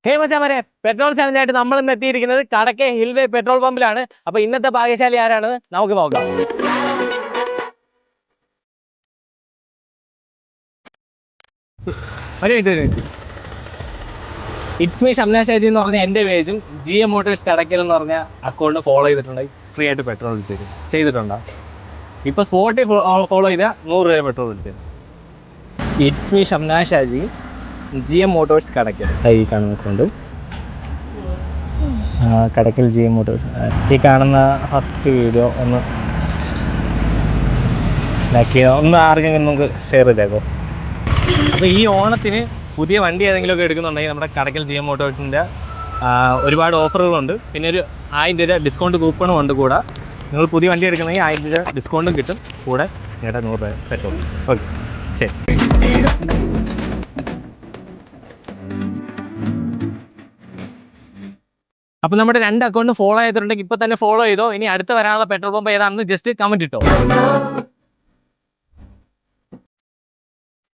ഹേ മച്ചാമാരെ, പെട്രോൾ ചലഞ്ചായിട്ട് നമ്മൾ ഇന്ന് എത്തിയിരിക്കുന്നത് കടക്കെ ഹിൽവേ പെട്രോൾ പമ്പിലാണ്. അപ്പൊ ഇന്നത്തെ ഭാഗ്യശാലി ആരാണെന്ന് നമുക്ക് നോക്കാം. ഇറ്റ്സ് മീ ഷംന ഷാജി എന്ന് പറഞ്ഞ എൻ്റെ പേജും GM മോട്ടോഴ്സ് കടക്കൽ എന്ന് പറഞ്ഞ അക്കൗണ്ട് ഫോളോ ചെയ്തിട്ടുണ്ടെങ്കിൽ ഫ്രീ ആയിട്ട് പെട്രോൾ ചെയ്തിട്ടുണ്ടോ? ഇപ്പൊ സ്പോട്ടിൽ ഫോളോ ചെയ്താൽ 100 രൂപ പെട്രോൾ വിളിച്ചത്. It's me Shamna Shaji, GM motors Kadakkal ഈ കാണുന്ന അക്കൗണ്ട്. കടക്കൽ GM മോട്ടോഴ്സ്. ഈ കാണുന്ന ഫസ്റ്റ് വീഡിയോ ഒന്ന് ആർക്കെങ്കിലും നമുക്ക് ഷെയർ ചെയ്തേക്കോ. അപ്പോൾ ഈ ഓണത്തിന് പുതിയ വണ്ടി ഏതെങ്കിലുമൊക്കെ എടുക്കുന്നുണ്ടെങ്കിൽ നമ്മുടെ കടക്കൽ GM മോട്ടോഴ്സിൻ്റെ ഒരുപാട് ഓഫറുകളുണ്ട്. പിന്നെ ഒരു 1000 രൂപ ഡിസ്കൗണ്ട് കൂപ്പണും ഉണ്ട്. കൂടെ നിങ്ങൾ പുതിയ വണ്ടി എടുക്കണമെങ്കിൽ 1000 രൂപ ഡിസ്കൗണ്ടും കിട്ടും. കൂടെ 100 രൂപ പെട്രോൾ. ഓക്കെ, ശരി. അപ്പോൾ നമ്മുടെ 2 അക്കൗണ്ട് ഫോളോ ചെയ്തിട്ടുണ്ടെങ്കിൽ ഇപ്പോൾ തന്നെ ഫോളോ ചെയ്തോ. ഇനി അടുത്ത് വരാനുള്ള പെട്രോൾ പമ്പ് ഏതാണെന്ന് ജസ്റ്റ് കമൻറ്റ് ഇട്ടോ.